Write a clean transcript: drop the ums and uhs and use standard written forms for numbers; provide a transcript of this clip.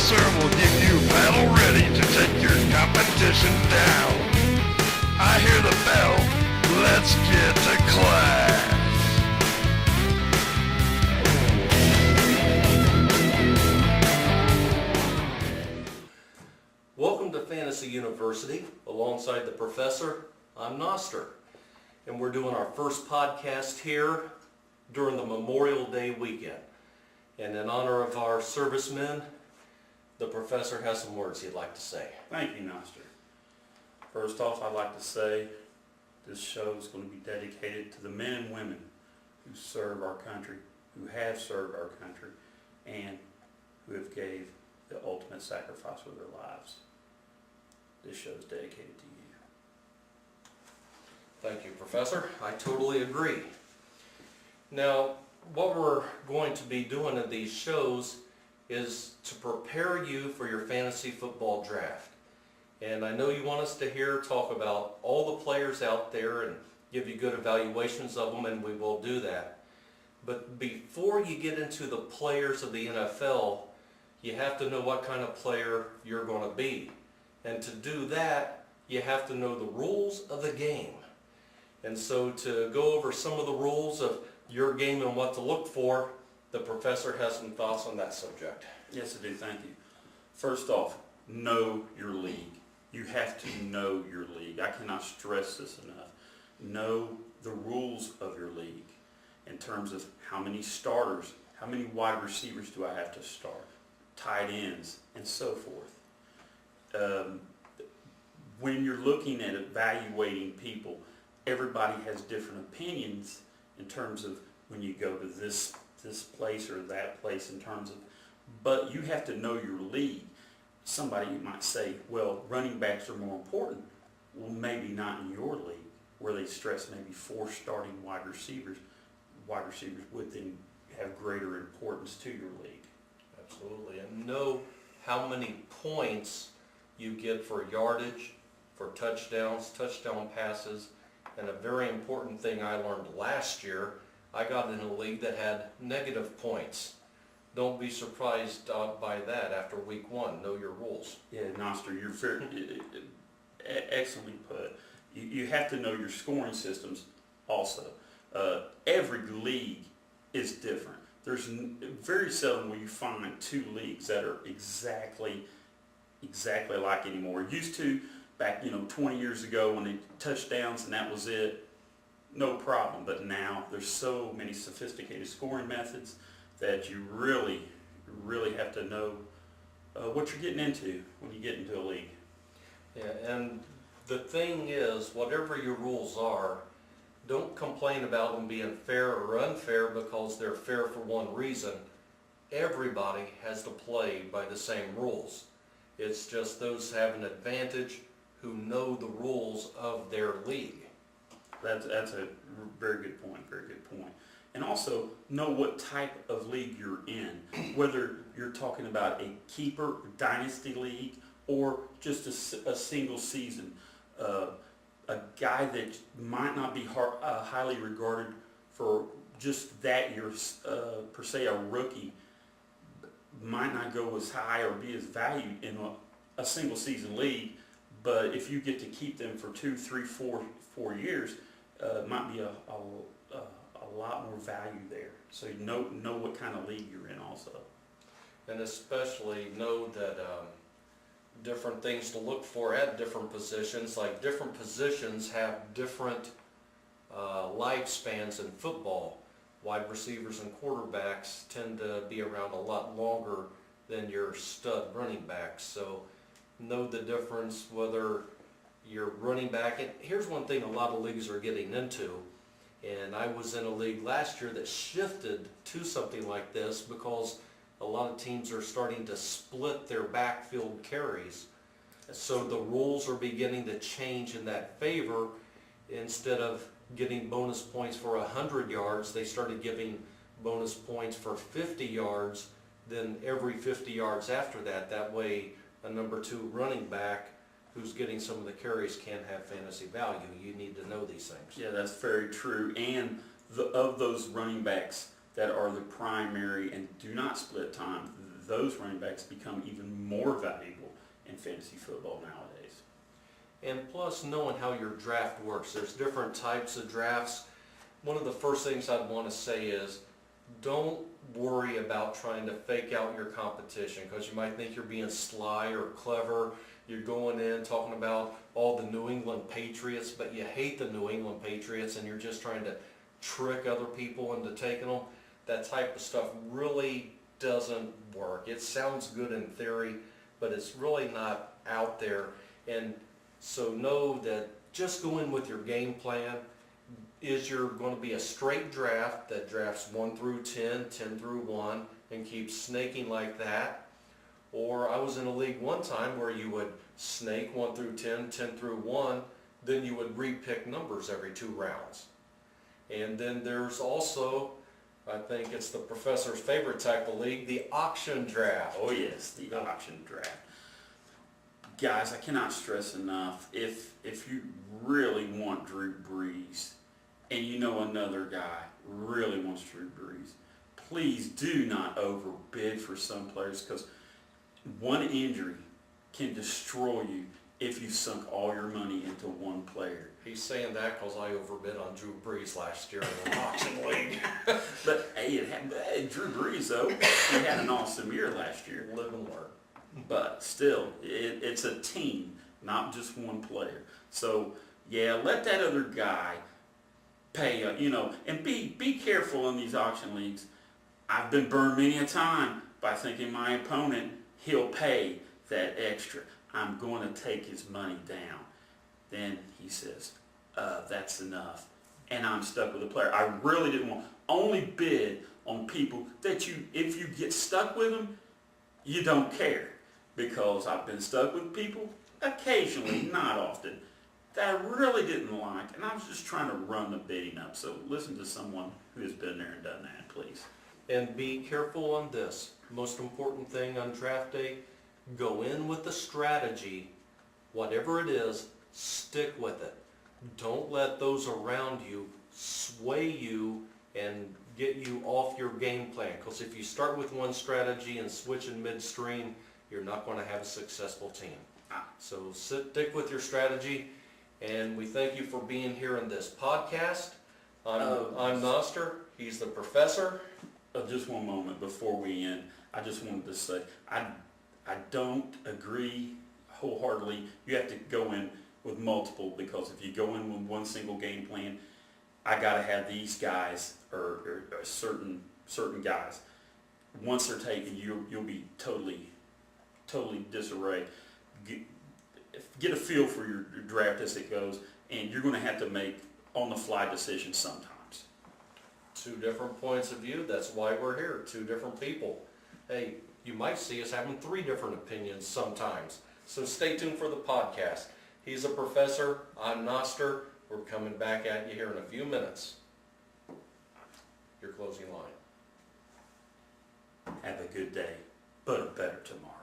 professor will give you battle ready to take your competition down. I hear the bell. Let's get to class. Welcome to Fantasy University. Alongside the professor, I'm NOSTER. And we're doing our first podcast here during the Memorial Day weekend. And in honor of our servicemen, the professor has some words he'd like to say. Thank you, Noster. First off, I'd like to say this show is going to be dedicated to the men and women who serve our country, who have served our country, and who have gave the ultimate sacrifice with their lives. This show is dedicated to you. Thank you, Professor. I totally agree. Now, what we're going to be doing in these shows is to prepare you for your fantasy football draft. And I know you want us to talk about all the players out there and give you good evaluations of them, and we will do that. But before you get into the players of the NFL, you have to know what kind of player you're going to be. And to do that, you have to know the rules of the game. And so to go over some of the rules of your game and what to look for, the professor has some thoughts on that subject. Yes, I do. Thank you. First off, know your league. You have to know your league. I cannot stress this enough. Know the rules of your league in terms of how many starters, how many wide receivers do I have to start, tight ends, and so forth. When you're looking at evaluating people, everybody has different opinions in terms of when you go to this place or that place in terms of, but you have to know your league. Somebody might say, well, running backs are more important. Well, maybe not in your league, where they stress maybe 4 starting wide receivers. Wide receivers would then have greater importance to your league. Absolutely. And know how many points you get for yardage, for touchdowns, touchdown passes, and a very important thing I learned last year, I got in a league that had negative points. Don't be surprised by that after week 1. Know your rules. Yeah, Noster, you're very excellently put. You have to know your scoring systems also. Every league is different. There's very seldom will you find 2 leagues that are exactly like anymore. It used to back 20 years ago when they touchdowns and that was it, no problem. But now there's so many sophisticated scoring methods that you really have to know what you're getting into when you get into a league. Yeah, and the thing is, whatever your rules are, don't complain about them being fair or unfair because they're fair for one reason. Everybody has to play by the same rules. It's just those have an advantage who know the rules of their league. That's a very good point, And also know what type of league you're in, whether you're talking about a keeper dynasty league or just a single season. A guy that might not be highly regarded for just that year, per se a rookie, might not go as high or be as valued in a single season league, but if you get to keep them for 2, 3, 4 years, it might be a lot more value there. So you know what kind of league you're in also. And especially know that different things to look for at different positions, like different positions have different lifespans in football. Wide receivers and quarterbacks tend to be around a lot longer than your stud running backs. So know the difference whether you're running back. And here's one thing a lot of leagues are getting into. And I was in a league last year that shifted to something like this because a lot of teams are starting to split their backfield carries. So the rules are beginning to change in that favor. Instead of getting bonus points for 100 yards, they started giving bonus points for 50 yards, then every 50 yards after that. That way a number 2 running back who's getting some of the carries can have fantasy value. You need to know these things. Yeah, that's very true. And of those running backs that are the primary and do not split time, those running backs become even more valuable in fantasy football nowadays. And plus, knowing how your draft works. There's different types of drafts. One of the first things I'd want to say is, don't worry about trying to fake out your competition, because you might think you're being sly or clever. You're going in talking about all the New England Patriots, but you hate the New England Patriots and you're just trying to trick other people into taking them. That type of stuff really doesn't work. It sounds good in theory, but it's really not out there. And so know that just go in with your game plan. Is you're going to be a straight draft that drafts 1 through 10, 10 through 1, and keeps snaking like that. Or I was in a league one time where you would snake 1 through 10, 10 through 1, then you would repick numbers every 2 rounds. And then there's also, I think it's the professor's favorite type of league, the auction draft. Oh yes, the auction draft. Guys, I cannot stress enough, if you really want Drew Brees, and you know another guy really wants Drew Brees, please do not overbid for some players, because one injury can destroy you if you sunk all your money into one player. He's saying that because I overbid on Drew Brees last year in the auction league. But hey, Drew Brees though, he had an awesome year last year. Live and learn. But still, it's a team, not just one player. So yeah, let that other guy pay, and be careful in these auction leagues. I've been burned many a time by thinking my opponent, he'll pay that extra. I'm going to take his money down. Then he says, that's enough. And I'm stuck with a player I really didn't want. Only bid on people that if you get stuck with them, you don't care. Because I've been stuck with people, occasionally, not often, that I really didn't like. And I was just trying to run the bidding up. So listen to someone who has been there and done that, please. And be careful on this. Most important thing on draft day, go in with the strategy. Whatever it is, stick with it. Don't let those around you sway you and get you off your game plan. Because if you start with one strategy and switch in midstream, you're not going to have a successful team. So stick with your strategy. And we thank you for being here in this podcast. I'm NOSTER. He's the professor. Just one moment before we end. I just wanted to say, I don't agree wholeheartedly. You have to go in with multiple, because if you go in with one single game plan, I got to have these guys or certain guys. Once they're taken, you'll be totally disarray. Get a feel for your draft as it goes, and you're going to have to make on-the-fly decisions sometimes. 2 different points of view. That's why we're here. 2 different people. Hey, you might see us having 3 different opinions sometimes. So stay tuned for the podcast. He's a professor. I'm NOSTER. We're coming back at you here in a few minutes. Your closing line. Have a good day, but a better tomorrow.